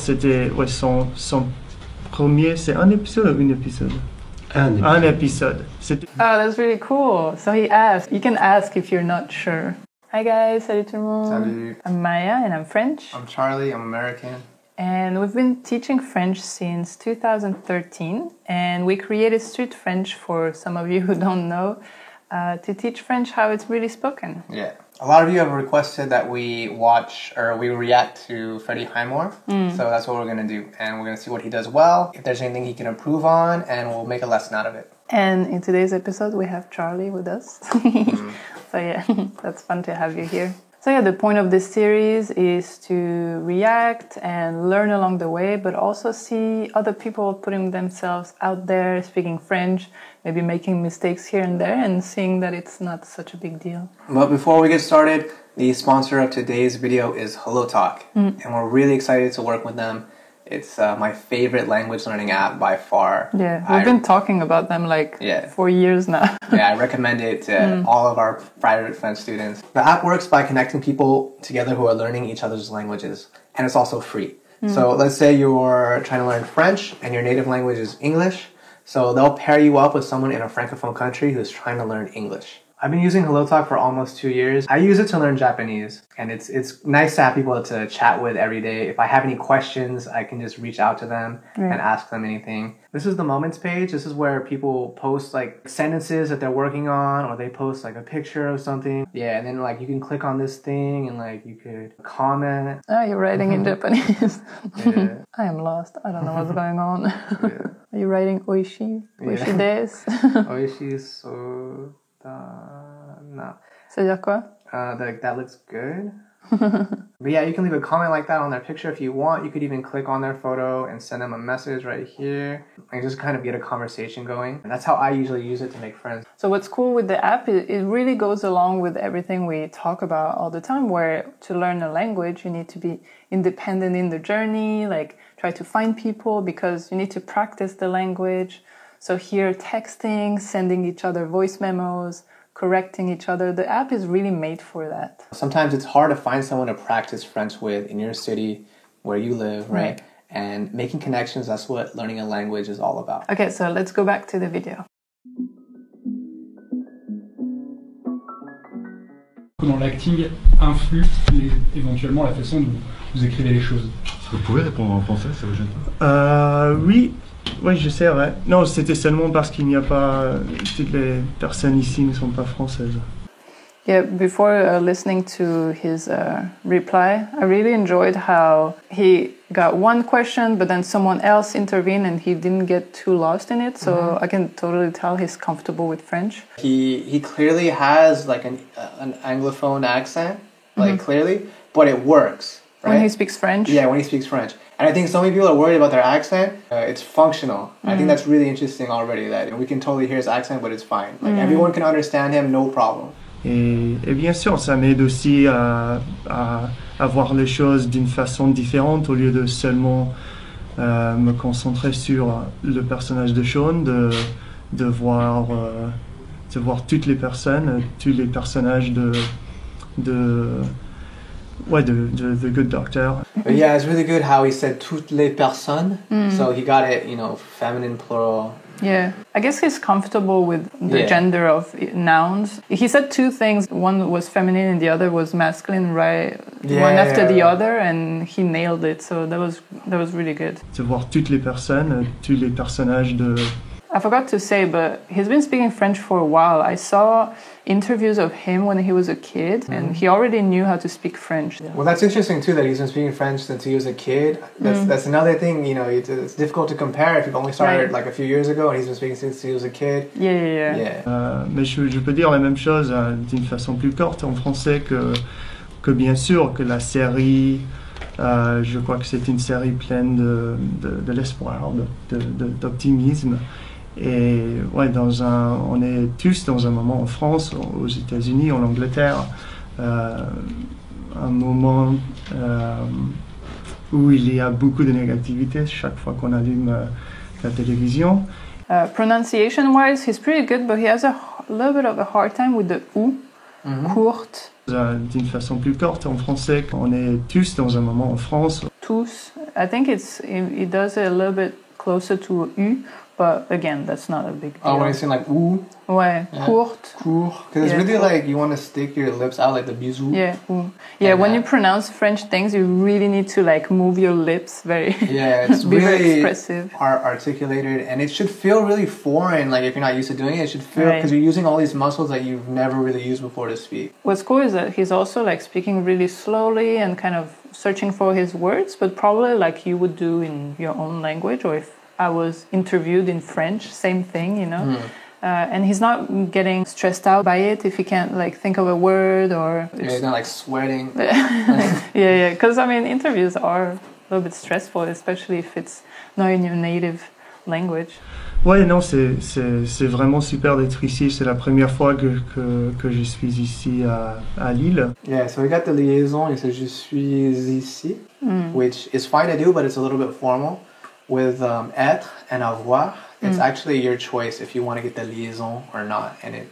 c'était ouais, son premier, c'est un épisode ou une épisode? Un épisode. Oh, that's really cool. So he asked. You can ask if you're not sure. Hi guys, salut tout le monde. Salut. I'm Maya and I'm French. I'm Charlie, I'm American. And we've been teaching French since 2013. And we created Street French for some of you who don't know, to teach French how it's really spoken. Yeah. A lot of you have requested that we watch or we react to Freddie Highmore. So that's what we're going to do. And we're going to see what he does well, if there's anything he can improve on, and we'll make a lesson out of it. And in today's episode, we have Charlie with us. So yeah, that's fun to have you here. So yeah, the point of this series is to react and learn along the way, but also see other people putting themselves out there, speaking French, maybe making mistakes here and there, and seeing that it's not such a big deal. But before we get started, the sponsor of today's video is HelloTalk. And we're really excited to work with them. It's my favorite language learning app by far. Yeah, we've been talking about them for years now. Yeah, I recommend it to all of our private French students. The app works by connecting people together who are learning each other's languages, and it's also free. So let's say you're trying to learn French and your native language is English. So they'll pair you up with someone in a francophone country who's trying to learn English. I've been using HelloTalk for almost 2 years. I use it to learn Japanese, and it's nice to have people to chat with every day. If I have any questions, I can just reach out to them and ask them anything. This is the Moments page. This is where people post like sentences that they're working on, or they post like a picture of something. Yeah, and then like you can click on this thing and like you could comment. Oh, you're writing in Japanese. Yeah. I am lost. I don't know what's going on. Are you writing oishi? Oishi desu? Oishi so... no. C'est-à-dire quoi? That looks good. But yeah, you can leave a comment like that on their picture if you want. You could even click on their photo and send them a message right here and just kind of get a conversation going. And that's how I usually use it to make friends. So what's cool with the app, it really goes along with everything we talk about all the time, where to learn a language, you need to be independent in the journey, like try to find people because you need to practice the language. So here, texting, sending each other voice memos, correcting each other, the app is really made for that. Sometimes it's hard to find someone to practice French with in your city where you live, right? And making connections, that's what learning a language is all about. Okay, so let's go back to the video. Comment l'acting influe éventuellement la façon dont vous écrivez les choses? Vous pouvez répondre en français, ça vous gêne pas? Oui, je sais, ouais. Non, c'était seulement parce qu'il n'y a pas... toutes les personnes ici ne sont pas françaises. Yeah, before listening to his reply, I really enjoyed how he got one question, but then someone else intervened and he didn't get too lost in it. So I can totally tell he's comfortable with French. He clearly has like an Anglophone accent, like clearly, but it works. Right? When he speaks French? Yeah, when he speaks French. And I think so many people are worried about their accent. It's functional. I think that's really interesting already, that we can totally hear his accent, but it's fine. Like everyone can understand him, no problem. Et bien sûr, ça m'aide aussi à voir les choses d'une façon différente au lieu de seulement me concentrer sur le personnage de Sean, de voir toutes les personnes, tous les personnages de The Good Doctor. But yeah, it's really good how he said toutes les personnes. So he got it, feminine, plural. Yeah, I guess he's comfortable with the gender of nouns. He said two things. One was feminine and the other was masculine, right? One after the other, and he nailed it. So that was really good. De voir toutes les personnes, tous les personnages de... I forgot to say, but he's been speaking French for a while. I saw interviews of him when he was a kid, and he already knew how to speak French. Well, that's interesting too, that he's been speaking French since he was a kid. That's another thing, it's difficult to compare if you've only started like a few years ago and he's been speaking since he was a kid. Yeah. Mais je peux dire la même chose d'une façon plus courte en français que bien sûr que la série... je crois que c'est une série pleine de l'espoir, d'optimisme. Et ouais, on est tous dans un moment en France, aux États-Unis, en Angleterre, un moment où il y a beaucoup de négativité chaque fois qu'on allume la télévision. Pronunciation-wise, he's pretty good, but he has a little bit of a hard time with the ou, courte. D'une façon plus courte, en français, on est tous dans un moment en France. tous. I think it does it a little bit closer to U, but again, that's not a big deal. Oh, when you're saying like ou? Ouais, courte. Court. Because it's really like you want to stick your lips out like the bisou. Yeah, ou. Yeah, And, when you pronounce French things, you really need to like move your lips very. Yeah, it's be very really expressive. articulated, and it should feel really foreign. Like if you're not used to doing it, it should feel Right. because you're using all these muscles that you've never really used before to speak. What's cool is that he's also like speaking really slowly and kind of searching for his words, but probably like you would do in your own language, or if I was interviewed in French, same thing, you know. And he's not getting stressed out by it if he can't like think of a word or. Yeah, he's not like sweating. Yeah, because I mean interviews are a little bit stressful, especially if it's not in your native language. Ouais, non, c'est vraiment super d'être ici. C'est la première fois que je suis ici à Lille. Yeah, so we got the liaison. He says, je suis ici, which is fine to do, but it's a little bit formal. With être and avoir, it's actually your choice if you want to get the liaison or not. And it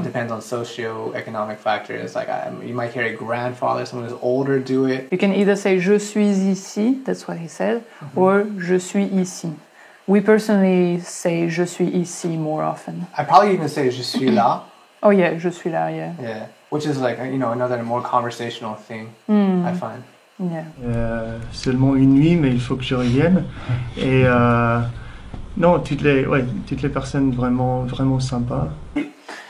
depends on socio-economic factors. Like you might hear a grandfather, someone who's older, do it. You can either say je suis ici, that's what he said, or je suis ici. We personally say je suis ici more often. I probably even say je suis là. Oh yeah, je suis là, yeah. Yeah, which is like, another more conversational thing, I find. Yeah. Seulement une nuit, mais il faut que je revienne. Et non, toutes les personnes vraiment sympas.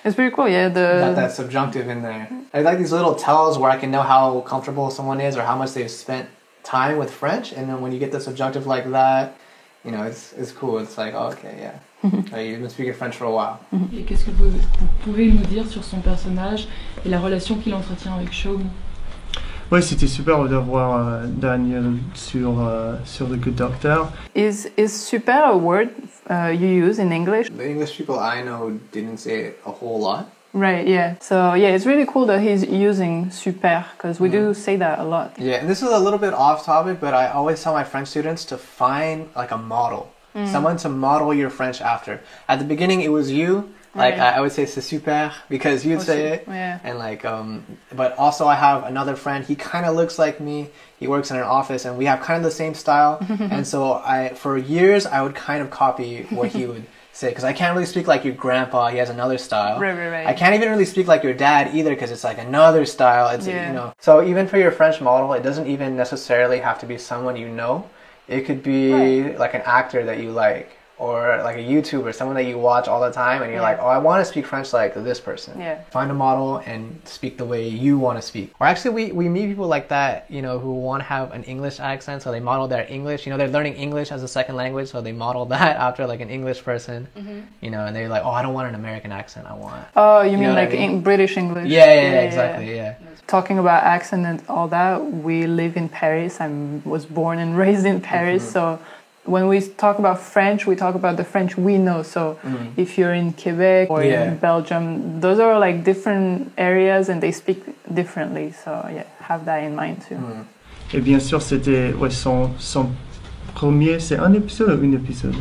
It's pretty cool, yeah. Got that subjunctive in there. I like these little tells where I can know how comfortable someone is or how much they've spent time with French, and then when you get the subjunctive like that, it's cool. It's like, oh, okay, yeah. Like, you've been speaking French for a while. Et qu'est-ce que vous pouvez nous dire sur son personnage et la relation qu'il entretient avec Sean? Ouais, c'était super d'avoir Daniel sur The Good Doctor. Is super a word you use in English? The English people I know didn't say it a whole lot. Right, yeah. So, yeah, it's really cool that he's using super, because we do say that a lot. Yeah, and this is a little bit off topic, but I always tell my French students to find like a model. Someone to model your French after. At the beginning, it was you. Like, Right. I would say c'est super because you'd say it. Yeah. And like, but also I have another friend, he kind of looks like me. He works in an office and we have kind of the same style. And so for years, I would kind of copy what he would say. Because I can't really speak like your grandpa, he has another style. Right. I can't even really speak like your dad either because it's like another style. It's, So even for your French model, it doesn't even necessarily have to be someone you know. It could be like an actor that you like. Or like a YouTuber, someone that you watch all the time and you're like, oh, I want to speak French like this person. Yeah. Find a model and speak the way you want to speak. Or actually we meet people like that, who want to have an English accent, so they model their English. They're learning English as a second language, so they model that after like an English person. And they're like, oh, I don't want an American accent, I want... Oh, you mean like I mean? British English? Yeah, exactly, yeah. Talking about accent and all that, we live in Paris. I was born and raised in Paris, so... When we talk about French, we talk about the French we know. So if you're in Quebec or in Belgium, those are like different areas and they speak differently. So yeah, have that in mind too. Et bien sûr, c'était son premier... C'est un épisode ou une épisode?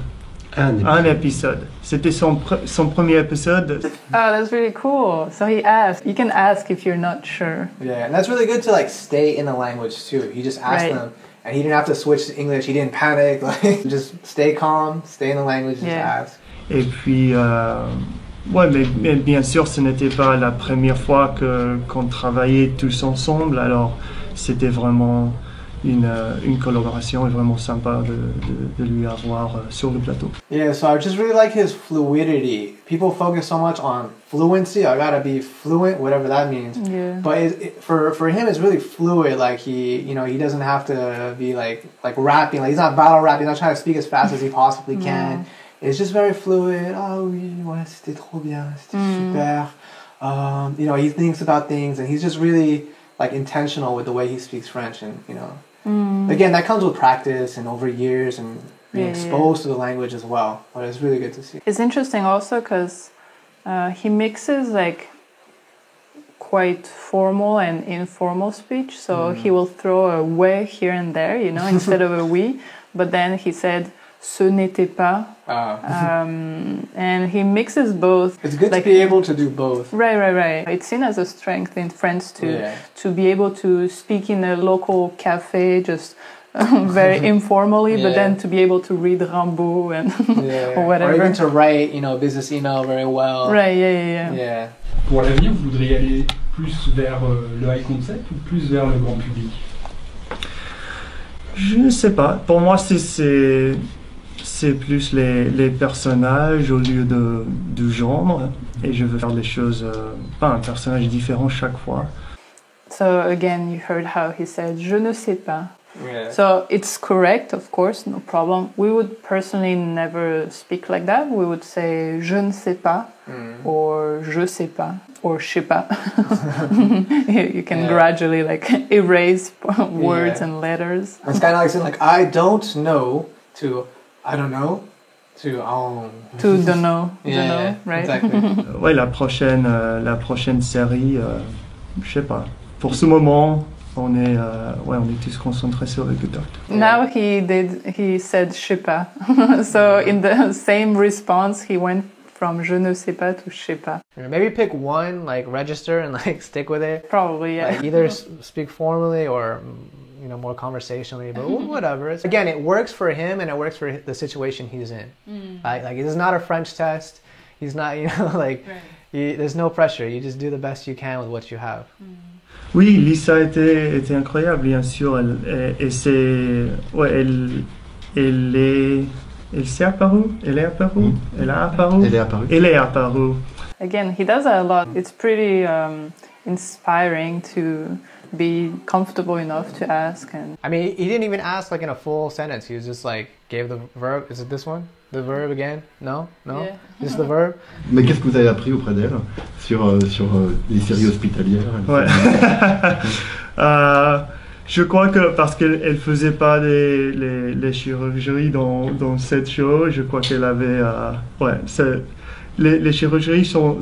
Un épisode. C'était son premier épisode. Oh, that's really cool. So he asked. You can ask if you're not sure. Yeah, and that's really good to like stay in the language too. You just ask them. And he didn't have to switch to English. He didn't panic. Like, just stay calm, stay in the language, just ask. Et puis, mais bien sûr, ce n'était pas la première fois qu'on travaillait tous ensemble. Alors, c'était vraiment une collaboration et vraiment sympa de lui avoir sur le plateau. Yeah, so I just really like his fluidity. People focus so much on fluency. I gotta be fluent, whatever that means. Yeah. But for him, it's really fluid. Like he doesn't have to be like rapping. Like he's not battle rapping. He's not trying to speak as fast as he possibly can. It's just very fluid. Oh oui, ouais, c'était trop bien, c'était super. He thinks about things, and he's just really like intentional with the way he speaks French, and again, that comes with practice and over years and being exposed to the language as well. But it's really good to see. It's interesting also because he mixes like quite formal and informal speech. So he will throw a ouais here and there, instead of a oui. But then he said, ce n'était pas. And he mixes both. It's good to be able to do both. Right. It's seen as a strength in French to be able to speak in a local cafe, just very informally, but Yeah. then to be able to read Rimbaud and or whatever. Or even to write, business email very well. Right, yeah. Yeah. Pour l'avenir, vous voudriez aller plus vers le high concept ou plus vers le grand public? Je ne sais pas. Pour moi, c'est plus les personnages au lieu du genre. Et je veux faire les choses, pas un personnage différent chaque fois. So again, you heard how he said, je ne sais pas. Yeah. So it's correct, of course, no problem. We would personally never speak like that. We would say, je ne sais pas, or je sais pas, or je sais pas. You can gradually erase words and letters. It's kind of like saying I don't know to I don't know to To don't know, yeah, right? Exactly. Ouais, la prochaine série, je sais pas. Pour ce moment, on est tous concentrés sur le Good Doctor. Now he said je sais pas. So in the same response, he went from je ne sais pas to je sais pas. Maybe pick one, register and stick with it. Probably, yeah. Either speak formally or more conversationally, but whatever. Again, it works for him and it works for the situation he's in. It is not a French test. He's not, there's no pressure. You just do the best you can with what you have. Oui, Lisa était incroyable, bien sûr. Elle s'est apparue. Elle est apparue. Again, he does that a lot. It's pretty inspiring to be comfortable enough to ask. And I mean, he didn't even ask in a full sentence. He was just gave the verb. Is it this one? The verb again? No? Yeah. This is the verb? Mais qu'est-ce que vous avez appris auprès d'elle sur les séries hospitalières? Ouais. Je crois que parce qu'elle faisait pas les chirurgies dans cette show, je crois qu'elle avait... les chirurgies sont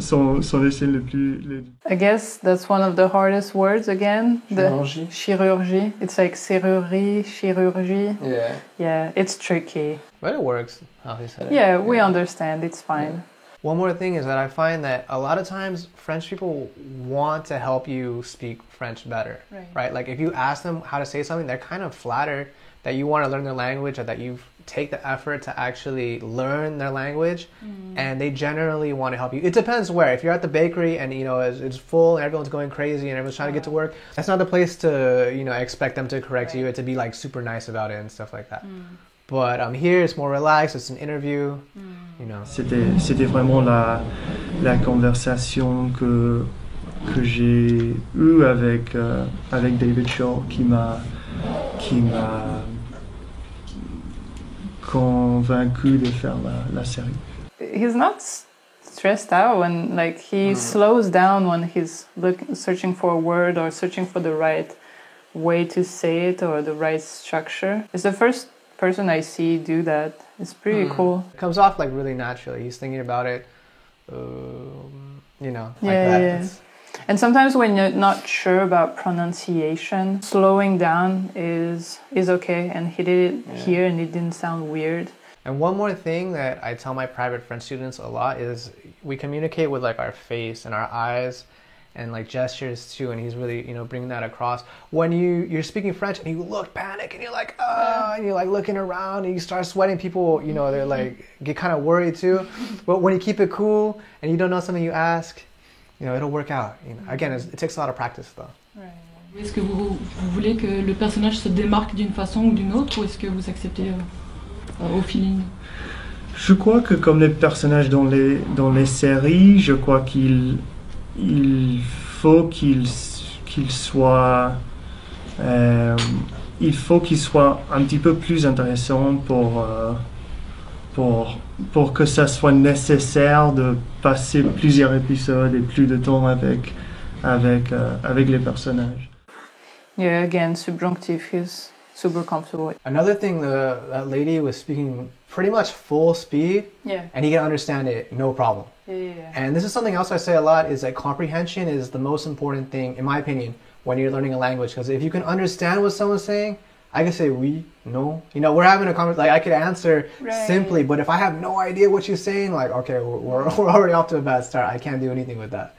les scènes les plus... I guess that's one of the hardest words again. Chirurgie. Chirurgie. It's like serrurerie, chirurgie. Yeah. Yeah, it's tricky. But it works, how he said it. Yeah, we understand. It's fine. Yeah. One more thing is that I find that a lot of times French people want to help you speak French better, right? If you ask them how to say something, they're kind of flattered that you want to learn their language or that you take the effort to actually learn their language, and they generally want to help you. It depends where. If you're at the bakery and it's full and everyone's going crazy and everyone's trying to get to work, that's not the place to expect them to correct you and to be super nice about it and stuff like that. But here it's more relaxed. It's an interview. C'était vraiment la conversation que j'ai eue avec David Shaw qui m'a convaincu de faire la série. He's not stressed out when he slows down when he's searching for a word or searching for the right way to say it or the right structure. It's the first person I see do that. It's pretty cool. It comes off really naturally. He's thinking about it, that. Yeah. And sometimes when you're not sure about pronunciation, slowing down is okay. And he did it here and it didn't sound weird. And one more thing that I tell my private French students a lot is we communicate with our face and our eyes and gestures too, and he's really bringing that across. When you're speaking French and you look panic and you're and you're looking around and you start sweating, people they're get kind of worried too. But when you keep it cool and you don't know something, you ask, it'll work out. Again, it takes a lot of practice though. Right. Est-ce que vous voulez que le personnage se démarque d'une façon ou d'une autre, ou est-ce que vous acceptez au feeling? Je crois que comme les personnages dans les séries, je crois qu'il faut qu'il soit un petit peu plus intéressant pour que ça soit nécessaire de passer plusieurs épisodes et plus de temps avec les personnages. Yeah, again, subjunctive, he's super comfortable. Another thing, that lady was speaking pretty much full speed, and he can understand it, no problem. Yeah. And this is something else I say a lot, is that comprehension is the most important thing, in my opinion, when you're learning a language. Because if you can understand what someone's saying, I can say oui, no. We're having a conversation, I could answer simply, but if I have no idea what you're saying, okay, we're already off to a bad start. I can't do anything with that.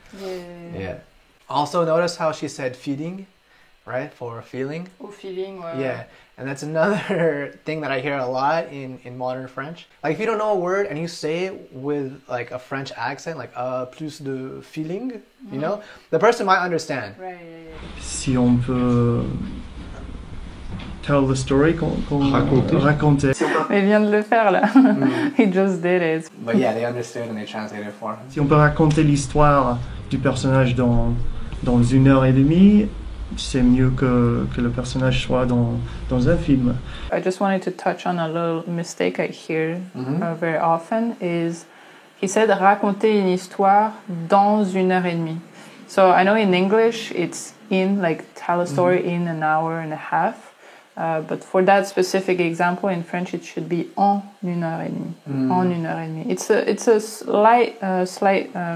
Yeah. Also, notice how she said feeding. right? For feeling. Au feeling, Yeah, and that's another thing that I hear a lot in modern French. Like if you don't know a word and you say it with like a French accent, like plus de feeling, you know, the person might understand. Right. Si on peut tell the story, raconter. Mais il vient de le faire là. He just did it. But yeah, they understood and they translated it for him. Si on peut raconter l'histoire du personnage dans 1 heure et demie, c'est mieux que le personnage soit dans un film. I just wanted to touch on a little mistake I hear very often is he said raconter une histoire dans 1 heure et demie. So I know in English it's in, like tell a story in an hour and a half. But for that specific example in French, it should be en 1 heure et demie. En 1 heure et demie. It's a slight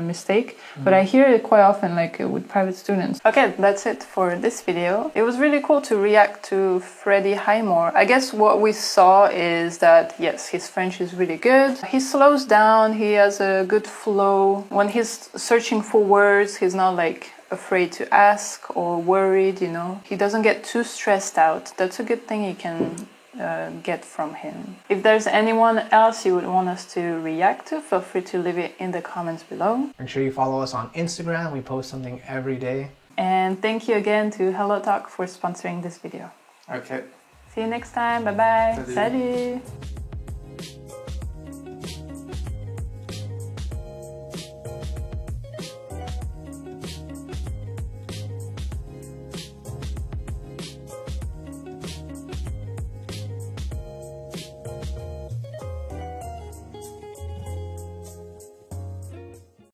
mistake, but I hear it quite often, like with private students. Okay, that's it for this video. It was really cool to react to Freddie Highmore. I guess what we saw is that yes, his French is really good. He slows down. He has a good flow. When he's searching for words, he's not like afraid to ask or worried, you know. He doesn't get too stressed out. That's a good thing you can get from him. If there's anyone else you would want us to react to, feel free to leave it in the comments below. Make sure you follow us on Instagram. We post something every day. And thank you again to Hello Talk for sponsoring this video. Okay. See you next time. Bye bye. Salut. Salut.